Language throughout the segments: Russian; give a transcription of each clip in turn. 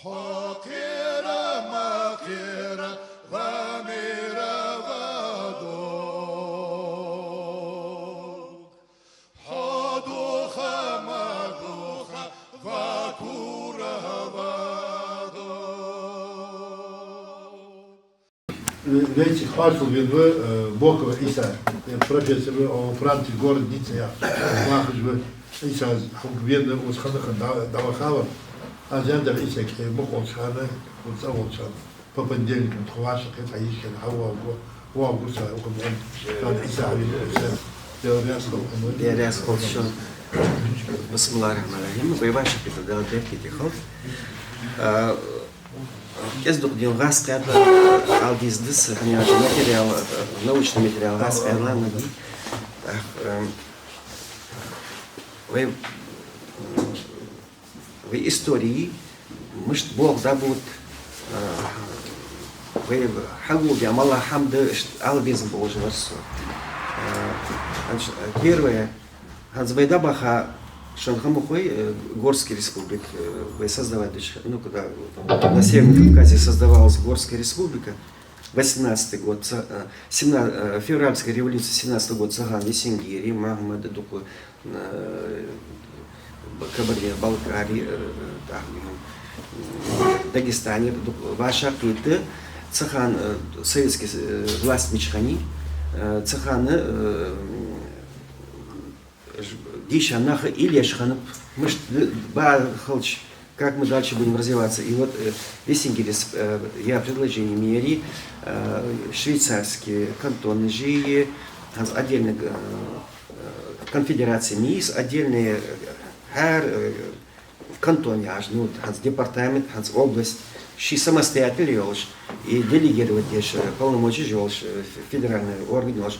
حقيرة مقيرة ضميرة ودوق حدوخة مدوخة ذكورة ودوق. Weet je, Garsel we Bokova Isa, professor of Francis Gordon Ницца, maken we Isa, winnen ons gaan dat we gaan. Als jij daar Isa krijgt, mag ons gaan, ons zou ons gaan. Papa denkt, het gewassen gaat hij gaan houden, wou goed zijn, ook een van Isa weer. Я рясхол еще Басмаларахмалахим, воевавший предлагал древки тихов. Kezd дел рассказа алдиздис, материал, научный материал рассказа, в истории, может Бог забудет, в Хагубе, Амаллах Хамда, Албизм Божьего. Первое, Ханзвайдабаха, Шанхамухой, Горская республика, ну, когда на Северном Кавказе создавалась Горская республика, 18-й год, февральская революция, 17-й год, Цаган, Есенгири, Махмад, Кабардино, Балкария, Дагестане, Вашакиты, Цаган, советский власть Мичхани, Цаганы, Дишанаха или Ашханов, как мы дальше будем развиваться. И вот Есенгирис, я предложение Мери, швейцарские кантоны, ЖИИ, отдельные конфедерации МИС, отдельные кантоне, ну, департамент, область, ши самостоятельно елш, и делегировать здесь полномочия елш, федеральный орган елш,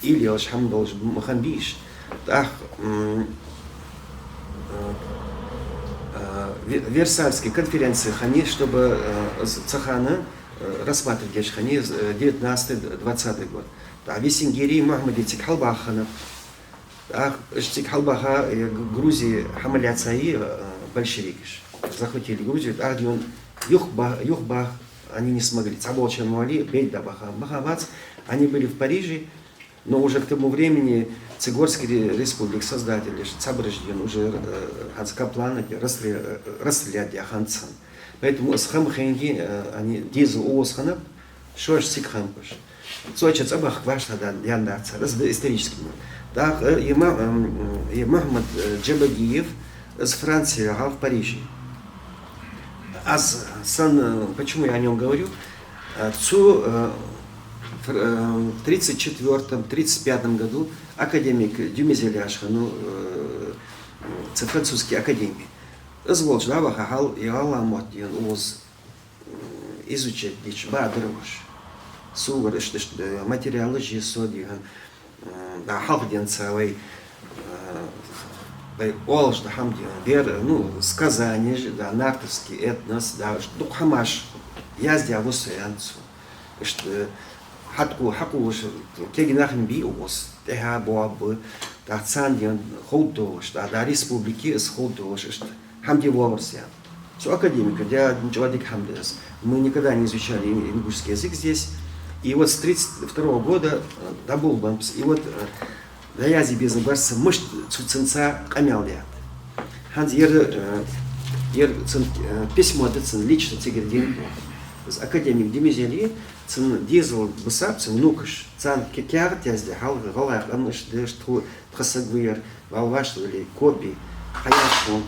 или елш хамдолш маханбиш. Так, Версальские конференции хани, чтобы Цахана рассматривать хани 19-20 год. А в Есенгири Махмади Тикхалбахана, Тикхалбаха Грузии Хамаляцаи большевикиш захватили Грузию, а Юхбах они не смогли. Цаболчан Муали, Бейдабаха, Бахабац, они были в Париже. Но уже к тому времени Цигорская республика, создатели, Цаброжден, уже Ханскаплана расстреляли Ханцан. Поэтому с Хамхенги, они дизу Осханов, Шош Сикхампаш. Сочи Цабах Квашта, Яндаца, это исторически. Так, и Махмад Джабагиев из Франции, в Париже. Почему я о нем говорю? В 1934-1935 году академик Дюмизеляшха, ну, французский академик, изволждава хахал и аламот, он уз изучать дичь бадрош, сугар, материалы жесоди, да халден целый, олж да хамден, вер, ну, сказания же, да, нартовский этнос, да, ну, хамаш, язди авусуянцу, что Хатку кегинахин би угос, теха боабы, да цандиан ходош, да республики с ходош, хамди воварсян. Все академика, я человек хамдес. Мы никогда не изучали ингушский язык здесь. И вот с 1932 года добыл бампс. И вот да я здесь без наборца мышц цуценца камялдя. Ханз письмо децен лично тигердин. Академик Демизели, цен дизел бусап, цен нукаш, цен кекяр, тязде хал, галах, амыш, дештру, просагвир, валваш, или копи, хаяшон,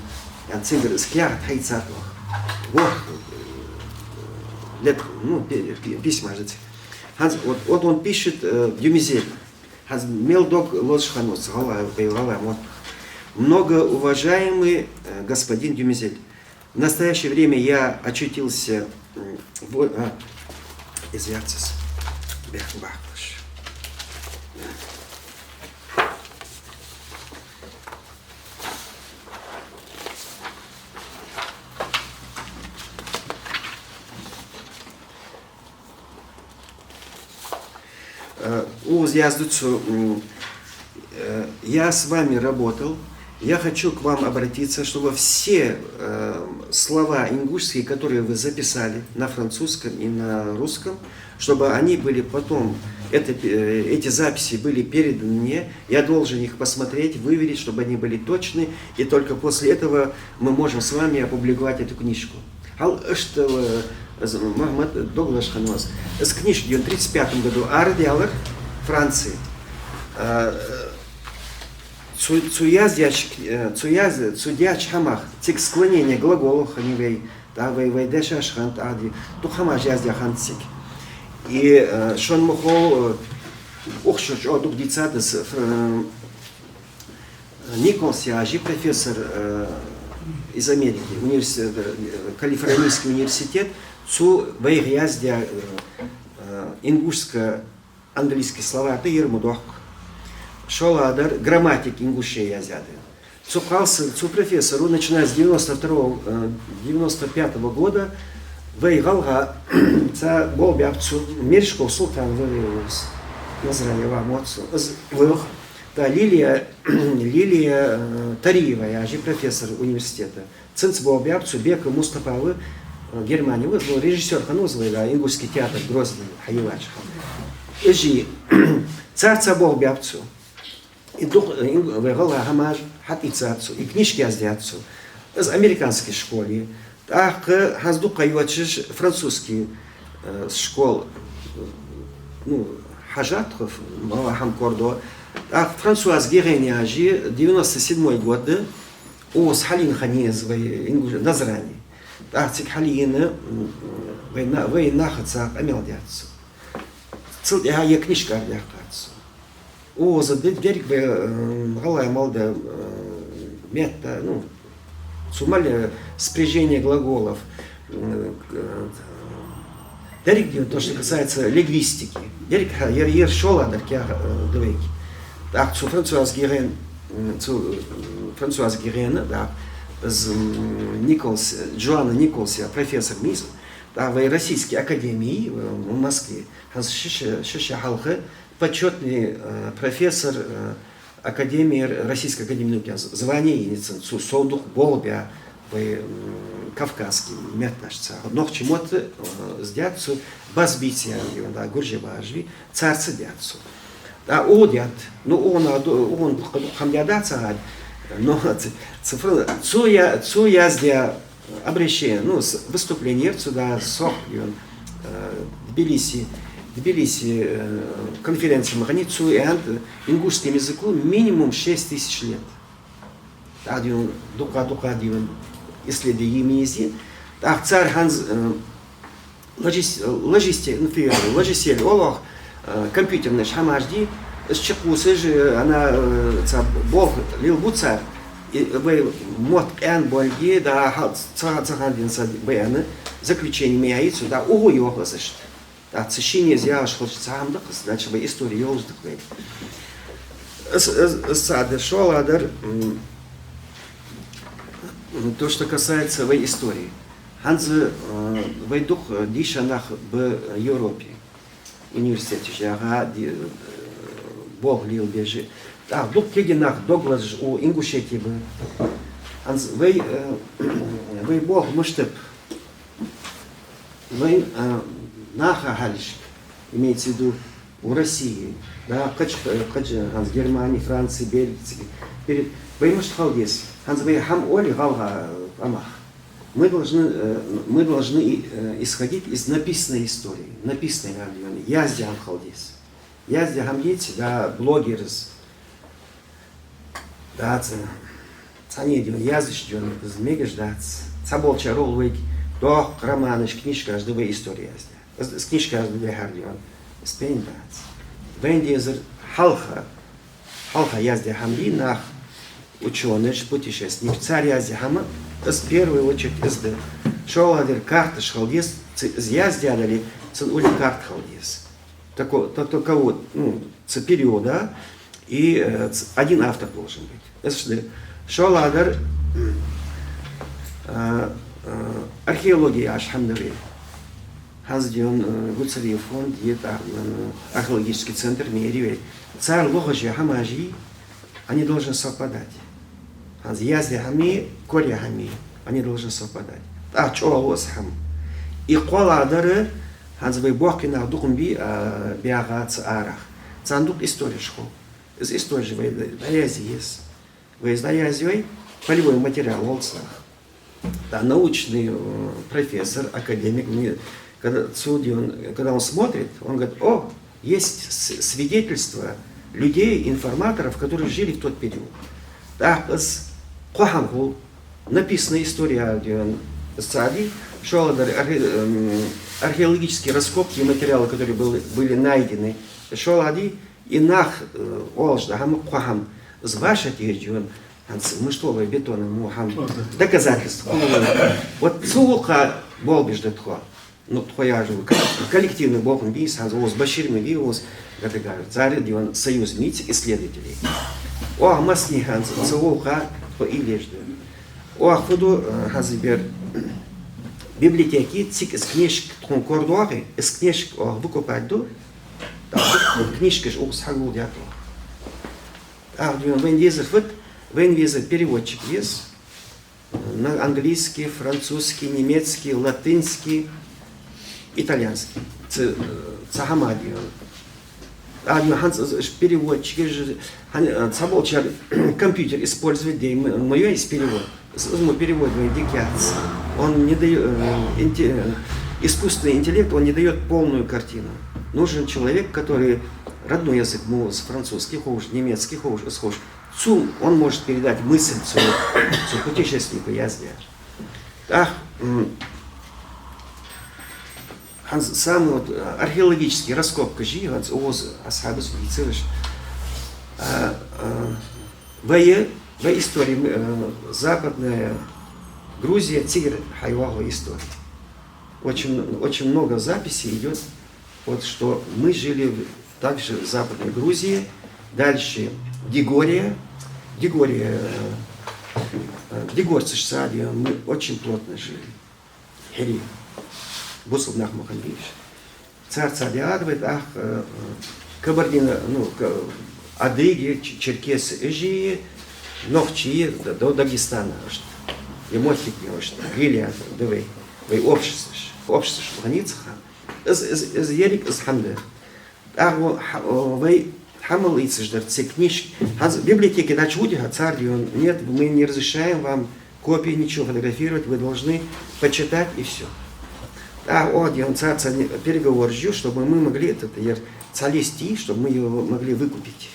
ян цигар, скяр, хайцатвах. Вот, ну, письма же. Вот он пишет Демизель. Мелдог ложханус, галах, вот. Многоуважаемый господин Демизель, в настоящее время я очутился извертис Бехбахлаш. Я с вами работал. Я хочу к вам обратиться, чтобы все слова ингушские, которые вы записали на французском и на русском, чтобы они были потом, эти записи были переданы мне, я должен их посмотреть, выверить, чтобы они были точны, и только после этого мы можем с вами опубликовать эту книжку. Что Махмад Доглаш Ханвас с книжки в 1935 году Ардиалар, Франции. Цудяч хамах, тик склонение глаголов ханивей, да вейдешаш хант ади, тухамаш яздя хантсик. И шон мухол ухшоч одук дицатес Николс Яжи, профессор из Америки, Калифорнийский университет, цу вейгяздя ингушско-английские слова, это ермудох. Шоладар, грамматик ингушей язяды. Цукался, профессору, начиная с 95 года, вейгалга, ца болбябцу, миршков султан вывелся, название вам отцу, да, Лилия Тариева, яжи профессор университета, цинц болбябцу, Бека Мустапавы, Германия, был режиссер Ханузлы, да, ингушский театр, Грозный, Хаилачха. Эжи, царца болбябцу, и дух вегала хамаж хатицацу и книжки аздяцу из американской школы, так хаздука юачиш французский школ, ну хажатков малахам кордо, так Франсуаз Гереняжи 97 год у Халин Ханезовой Назрани, так цик Халина война хацак амелдяцу, цел я книжка аздяцу. О, задерик галая малда мета, ну, сумали спряжение глаголов. Дерик, то, что касается лингвистики. Дерик, я шел, а так я двойки. Так, цу Франсуаз Герен, да, с Джоанна Николса, профессор МИС, да, в Российской академии в Москве, Шишахалха, почетный профессор Академии, Российской академии науки, звание инициацию, соудух болбя в Кавказский, метнашца. Но к чему-то сдятся базбития, да, гуржеважви, царцы дятся. Да, одят, ну он хамдядаться, но цуя сдя обращение, ну, выступление сюда, сохлен, Тбилиси конференция Маханицу и ингушскому языку минимум 6000 лет. Один дука исследуемый так царь Ханз логистель олох компьютерный шамажди с чекусы же она бог лил царь и вы мод эн больги да царцахандин бэны заключение меняется да угу его слышит. Отсечение зяш хочется сам да, значит, бы история его такой. Сады шоладер. То, что касается в истории. Ханзы войдух дишанах в Европе. Университете жага Бог лил бежи. А дух кегинах доглас у Ингушетии бы. Ханз вы Бог мыштеп. Вы Наха Галишк, имеется в виду в России, да, в Германии, Франции, Бельгии, перед Баймаш Халдес, Ханзбей Хам Оли Галга Амах. Мы должны исходить из написанной истории, написанной на регионе. Яздя Халдес. Яздя Хамдец, да, блогерс, да, цанедион, яздыштион, змегаш, да, цаболча ролвейк, до романыш, книжка, аж две истории яздя. С книжкой «Аздубе Хардион» спейндац. Вендизер Халха Язди Хамли нах ученый, путешественник, царь Язди Хама, с первой очередь СД. Шоладер карта шхалдес, с Язди адали, цен ули карт халдес. Только вот, ну, с периода, и один автор должен быть. СД. Шоладер археология Ашхамдавей. Хаздион Гуцариев фонд, археологический центр Меривей. Царь Лохажи Хамажи, они должны совпадать. Язди Хами, Коря Хами. они должны совпадать. А чоос хам. И коладары, ханзвей бохкина духом биагац арах. Цандук история школ. Из истории вы есть. Вы знаете, полевой материал в Олцах. Да, научный профессор, академик, когда он смотрит, он говорит, о, есть свидетельства людей, информаторов, которые жили в тот период. Да, с Кохангул написана история Сади, что археологические раскопки и материалы, которые были найдены, Шолади и нах Олжда, Кохам, с вашей территории, мышловые бетоны, доказательства. Вот цулуха болбеждетхо. Ну, твоя же коллективный богом бис, с Баширми виус, как говорят, царь диван союз мить исследователей. О, масни ханс, цулуха по илежды. О, худу хазибер библиотеки цик из книжек тхункордуахи, из книжек выкупать до, книжки ж усхагул дяту. А, вен переводчик есть на английский, французский, немецкий, латинский, итальянский. Цахамади. А переводчик же соболчар компьютер использует, где мое есть перевод. Мы переводим дикиац. Он не дает искусственный интеллект, он не дает полную картину. Нужен человек, который родной язык, с французский хуже, немецкий хуже, схож. Он может передать мысль путешественнику язде. Ах, самый вот археологический раскопка жи, оз асхабус вицирыш. В истории западная Грузия, тигр хайваху история. Очень много записей идет, вот что мы жили также в Западной Грузии, дальше Дигория, Дигорцы Шсадия, мы очень плотно жили. Хери, Бусулнах Маханбиш. Царь Цадиадвит, Кабардина, Адыги, Черкесы, Эжии, Нохчи, до Дагестана. И Мохики, Гилия, Давай, общество, в границах. Из Ерик, из Хамдер. Вы Хамал и цеждар, все книжки. В библиотеке Дачудиха, царь, нет, мы не разрешаем вам копии, ничего фотографировать, вы должны почитать и все. Он царь переговор ждет, чтобы мы могли этот цалести, чтобы мы его могли выкупить.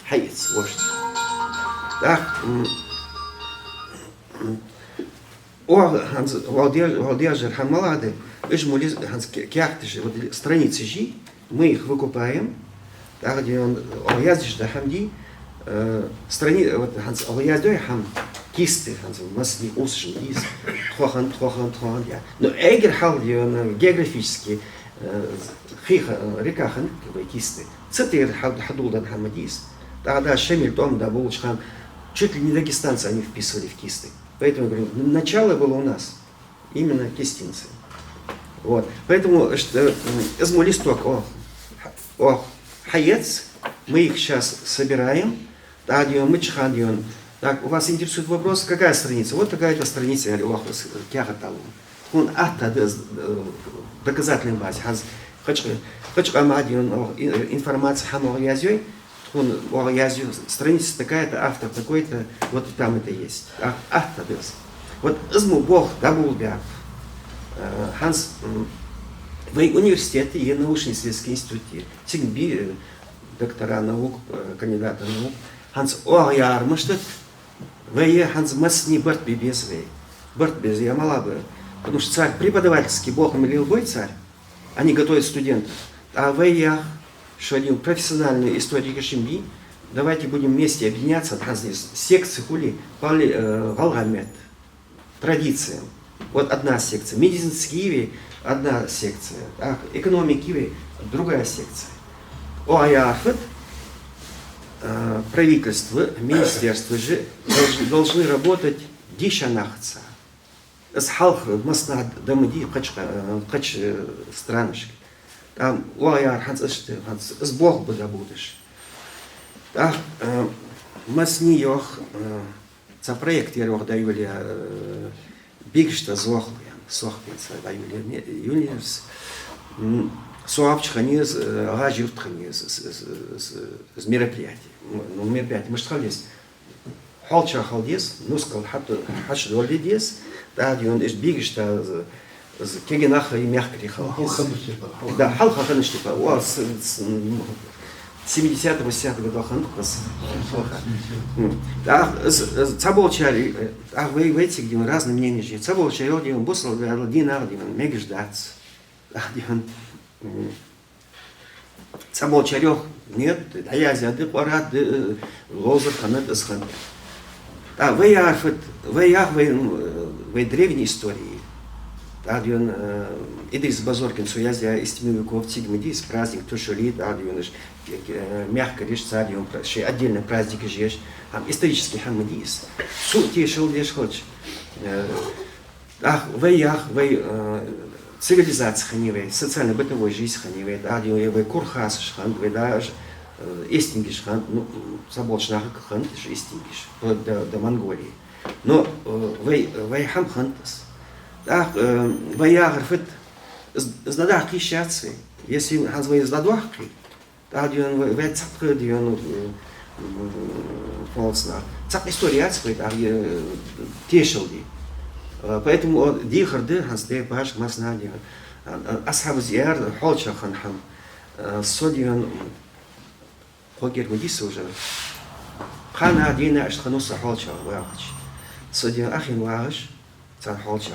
Хаец, вождь. Валдержер Хамалады, страницы жи, мы их выкупаем. Где он ояздишь да хамди страницы вот ханс ояздой хам кисты ханс масни усшин из хохан я но эгер хал географически хиха река хан кисты цитир хадулдан хамадис тогда шемель том да булчхан чуть ли не дагестанцы они вписывали в кисты, поэтому говорю, начало было у нас именно кистинцы, вот, поэтому из листок о Хаец, мы их сейчас собираем. Так, у вас интересует вопрос, какая страница? Вот такая-то страница, он доказательный базе. Хочу информация хамор язей, он язю страница такая-то, автор такой-то, вот там это есть. Вот изму Бог дабулбя. Ханс в университете и научно-исследовательские институты, Тингби, доктора наук, кандидата наук, Ханс Ояр, может, вы Ханс Масни Барт Бибесвей, Барт без я малабы, потому что царь преподавательский, Бог умилил бой царь, они готовят студентов, а вы я, что они профессиональные историки Шимби, давайте будем вместе объединяться, секции хули, Галгамет, традициям. Вот одна секция, медицинские одна секция, экономики другая секция. ОАЯФ, правительство, министерство же должны работать дишанахца. С халх масна дамади хач странышки. Там ОАЯР с Бог бы забудешь. Так масни йох за проект я йох даю бигшта зохлый, сохпится, да, юнис, суапчханис, гажюртханис, с мероприятий. Ну, мероприятий, мы что здесь? Холча халдес, ну, сказал, хаш долидес, да, юн из бигшта, кегенаха и мягкий халдес. Да, халха ханыштипа, у 70-80 годах ханукас. Цаболчари, вы эти, где разные мнения есть. Цаболчари, он босл, один ардиван, мегеждац. Цаболчарёх нет, а я зяды парад, лозер ханет асхан. Вы древней истории. Адион Идрис Базоркин, суязя из 7 веков Тигмедис, праздник Тушулит, Адион мягко решится, Адион отдельный праздник жешь, исторический Хамедис. Суть шел лишь хочешь. Вы цивилизация ханивей, социально-бытовой жизнь ханивей, Адион вы курхас шхан, вы даже истингиш хан, ну заболчнах хан, истингиш до Монголии. Но вы хам хантас. Да, воягарфит знадахки счастье. Если ханз вы знадахки, да, он вецапка, он полсна. Цап история свой, да, тешилди. Поэтому дихарды ханз де баш маснади. Асхаб зияр холча ханхам. Содион хогер мудис уже. Хана дина ашхануса холча вахч. Содион ахин вахч, цан холча.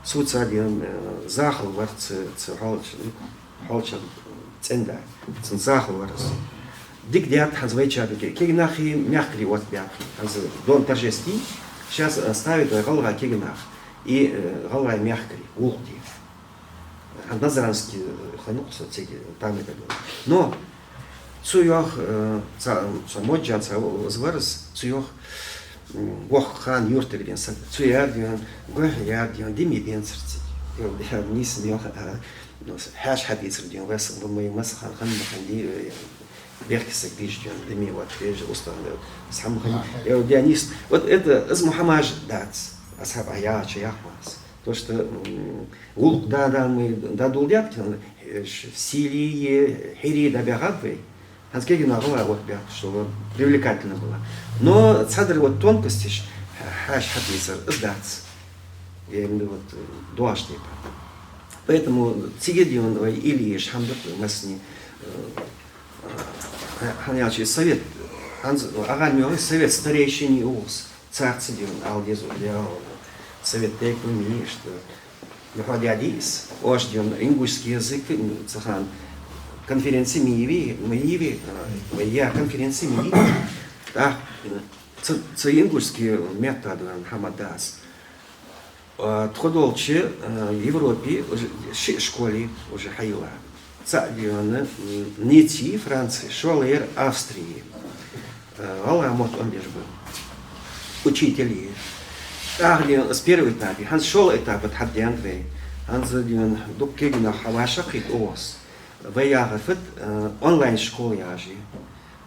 Суцадион захал варц холча ценда цен захал варц дик диат хазвайчаду кегнахи мягкий вот бяхи дон торжеский сейчас ставит голова кегнах и голова мягкий улти назаранский ханукса цеги там это было но цуях самоджан зварс цуях Вох хан юртеген сад цуярдиан гохярдиан димиденцерти я вниз я хаш хадицердиан вас в моем масхан хан маханди беркисек диждиан дими вот теж устан сам хан я дианис вот это из Мухаммад дац асхаб ая чаяхмас то что улк да мы дадулят в Сирии хири дабягабы Ханскеги нагла вот бяк, чтобы привлекательно было. Но цадр вот тонкости хаш хадисер сдац. Я имею в виду вот дуашни. Поэтому цигеди он или шамдак масни ханячий совет аганмёй совет старейшини ус царцы диван алдезу совет экономии что выходядис ожден ингушский язык цахан конференции Миеви, я конференции Миеви, да, ингушские методы Хамадас. Тходолче Европе школе уже хайла. Цадиона Нити Франции, Шолер Австрии. Аламот он лишь был. Учители. С первого этапа. Ханс шел этап от Хаддианвей. Ханс дубкегина Хавашахит Ос. Ваягафет онлайн школ яжи.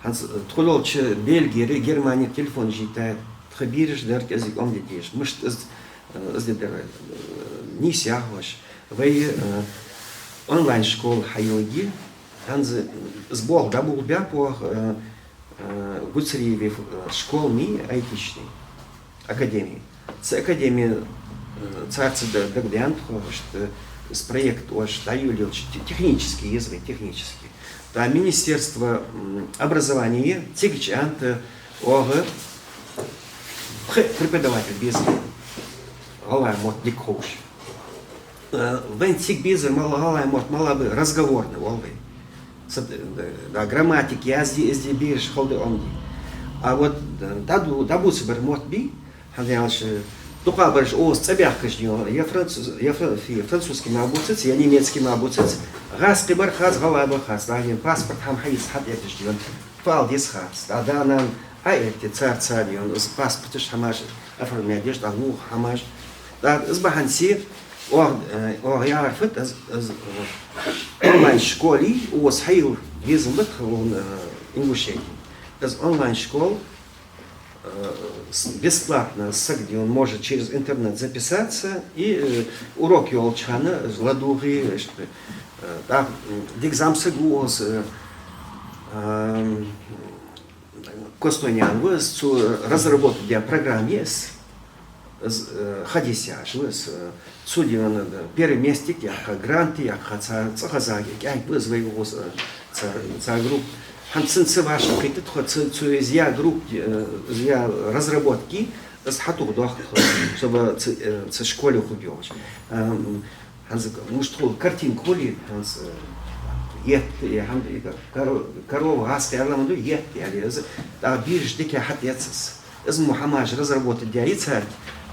Ханс тходолче Бельгия, Германия телефон житает. Тхабириш дерк язык он детиш. Мышт не сягваш. Вай онлайн школ хайоги. Ханс сбор дабул бяпох гуцериеве школ ми айтичный академии. С академии царцы дагдянт что с проект ош даю технический язык технический. Да Министерство образования тигчант ого преподаватель без голая мот дикош. Вентик безер малая мот малабы разговорный волны. Да грамматики язди бирш холды онди. А вот дабу сбер мот би хадялше только говоришь, о, цабяхкаш него, я французский мабуцец, я немецкий мабуцец, газ кибар хаз галаба хаз, да, паспорт хам хаис хат я тишь он, фал дис хаз, да нам, а эти царь он, паспорт иш хамаш, оформляет одежду, ну хамаш, да, с баханси, я арфит, онлайн школе, у вас хаил визмбет, он ингушей, из онлайн школ бесплатно, где он может через интернет записаться, и уроки Олчана, Ладуги, Дикзамсы Гуос, Костонян, разработать для программ есть, Хадися, судья первый месте, как гранты, как цахазаги, как вызвали его групп. Ханцинцы ваши какие-то цуезия групп, разработки, с хатух дох, чтобы в школе худеть. Может, картинку ли, корова, гаска, я ламаду, а бирж дикий хатецес. Из Мухаммад разработать для Ицарь,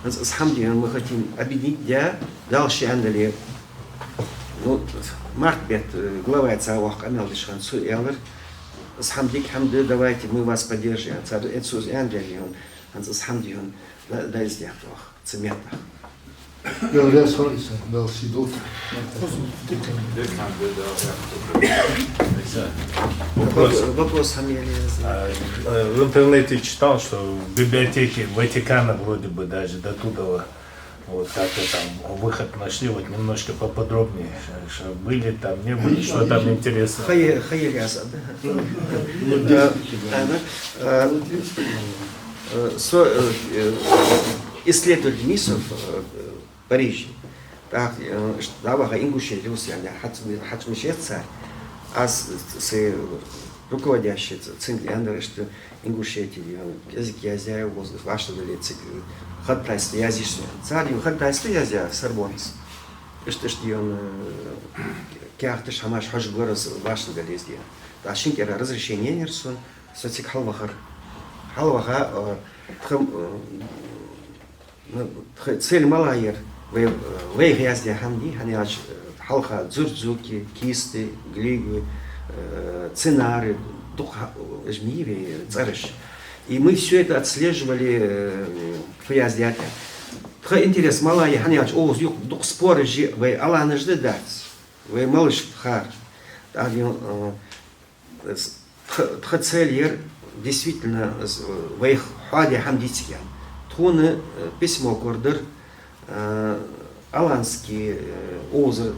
с Хамди мы хотим объединить для дальше андали. Ну, Мартбет, глава Цавах, Амелдиш Хансу, Элвер, с Хамдик Хамды, давайте мы вас поддержим. Царь Эцуз Андали, он с Хамди, он дай сделать, цементах. Göreceğiz sonrası. Belki Вопрос Хамили. В интернете читал, что в библиотеке Ватикана вроде бы даже до туда вот как-то там выход нашли, вот немножко поподробнее, что были там, не были, что там интересно. Хайяса, исследователь МИСов в Париже, так, давага ингуши Русия, хатмишет царь, а с руководящий цинк что ингушетии язык язя ваши лица хаттайство язычное царь хаттайство язя сарбонс что он кяхты шамаш хаш горос ваши лезде а шинкера разрешение нерсон социк халвахар цель малайер вы язде хамди ханяч халха дзурзуки кисты глигы сценары, жмири, царыш. И мы все это отслеживали в Язде. Интерес малая, ханяч, о, дух споры же, вы Аллана жды дать, вы малыш хар. Цель действительно в их хаде хамдития. Тхуны письмо кордер, аланские озер,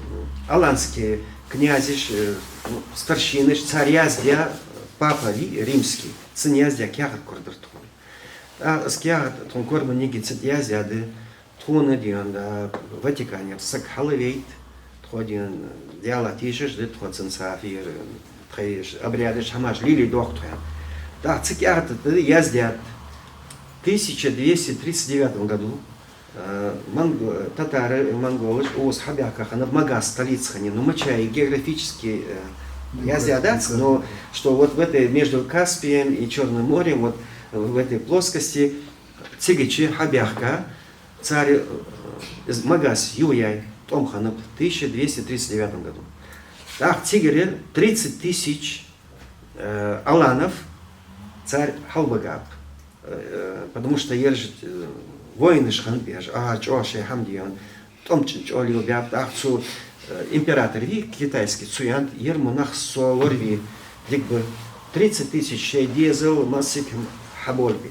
аланские князиш, старшины, царь Яздя, папа римский, сын Яздя, кяхат кордер тхун. А с кяхат тхун корбан неги цит Яздяды, тхуна диан да Ватикане, сак халавейт, тхуадиан диала тишеш, да тхуацин сафир, тхаиш, обрядыш, хамаш, лили доктуя. Да, цик кяхат Яздя в 1239 году татары, монголы, оз хабяках, она в Магаз, столица, ну мачай, географически язядаться, но что вот в этой, между Каспием и Черным морем, вот в этой плоскости, цигичи хабяхка, царь из Магаз, Юяй, Томхана в 1239 году. Так, цигере 30 тысяч аланов, царь Халбагаб, потому что ержит воины шханбеж, чоши хамдион, томчин чоли убят, ахцу император ви китайский цуянт ермунах солорви, дикбы 30 тысяч дизел массик хабольби.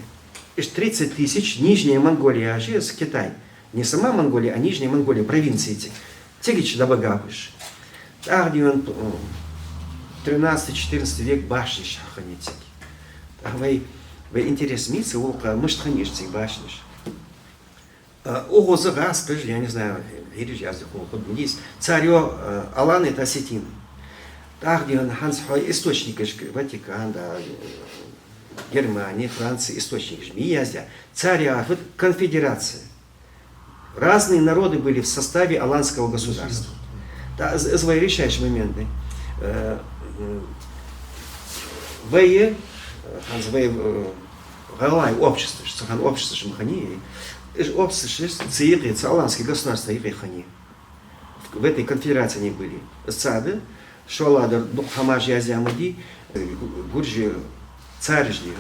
Иш 30 тысяч Нижняя Монголия, аж с Китай. Не сама Монголия, а Нижняя Монголия, провинции эти. Тегич да багабыш. Так, где он 13-14 век башни шаханитики. Вы интерес мицы, волка, может ханишь башниш. Ого, газ, я не знаю, есть царё Алан это Осетин. Так, где он ханс источник Ватикан, да, Германии, Франции, источник жми язя. Царя, вот конфедерация. Разные народы были в составе аланского государства. Да, свои решающие моменты. Вое, ханс вое, галай общество, что хан общество шмахани. Общество Цири, Аланское государство Ирихани. В этой конфедерации они были. Сады, Шоладар, Духамаш Язямади, Гурджи, Царжди,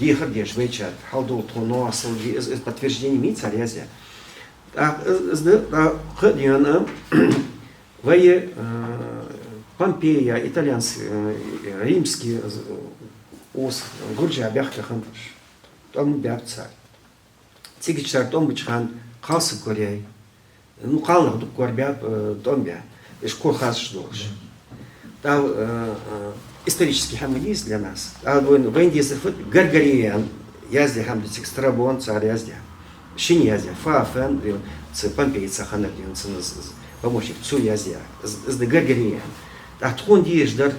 Дихардеш, Вейчат, Халдул, Туно, Асалди, подтверждение ми царь Язя. Ходиана, Вее, Помпея, итальянский, римский, Гурджи, Абяхта, Ханташ. том бяп царь. Цигичар том бычхан қалсы көрей. Ну, қалнық дуп көрбяп том бя. Иш курхаз ждолш. Там исторический хамилиз для нас. А в Индии Гаргариян язде хамдицик Страбон царь язде. Шин язде. Фафен ц Помпейца ханадин ц помощник цу язде. С Гаргариян. А тхун диеждар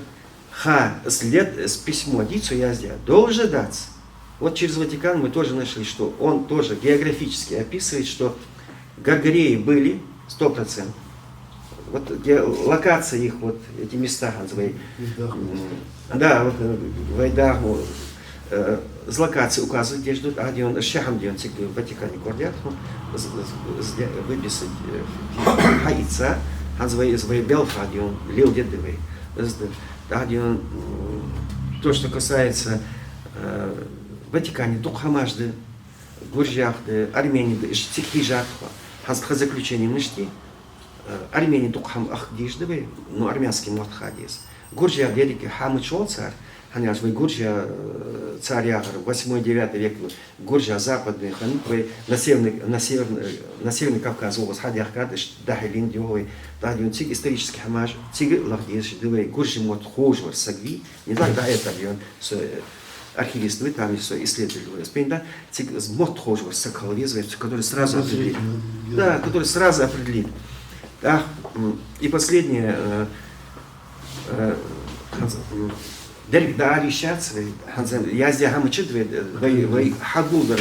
ха след с письмо дицу язде. Должен даться. Вот через Ватикан мы тоже нашли, что он тоже географически описывает, что Гаргареи были 100%. Вот где локация их, вот эти места, свои, да, вот в Айдаху, с локацией указывают, где ждут, а где он, шахам, где он в Ватикане гордят, выписать хайца, а свои белфа, где он лил дедовый, а где он, то, что касается Ватикане, Духамажды, Гуржахды, Армении, Штихижахва, по заключениям ништи, Армении Духам Ахдиждовы, ну армянский Мортхадис, Гуржия Дедики Хамычо царь, ханяш вы Гуржия царь 8-9 век, Гуржия западный ханипы, на северный Кавказ, область Хадиахкадыш, Дахилин Дёвый, Тадион Циг, исторический хамаш, Циг Лахдиш, Дывы, Гуржи Мортхожвар, Сагви, не так, да, это он, архивист, вы там исследовали, да, Циг Мортхожвар, Сакалвизовый, который сразу определит. Да, который сразу определит. Да, и последнее, Дерек да решаться, я здесь хамычит, вы хагулдер,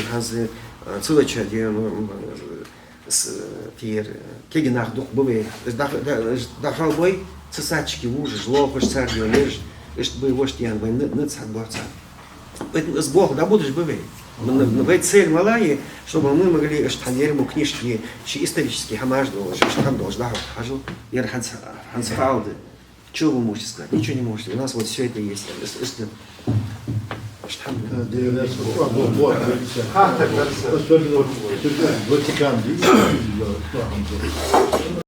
целоча, где тир, кегинах дух бывает, да халбой, цесачки ужас, жлохош царь, лежь, что бы его штян, вы нацат борца. С Богом, да будешь бывает. В цель малая, чтобы мы могли штанерму книжки, исторические хамажду, что там должен, да, хожу, я хансфауды. Что вы можете сказать? Ничего не можете. У нас вот все это есть. Особенно Ватикан.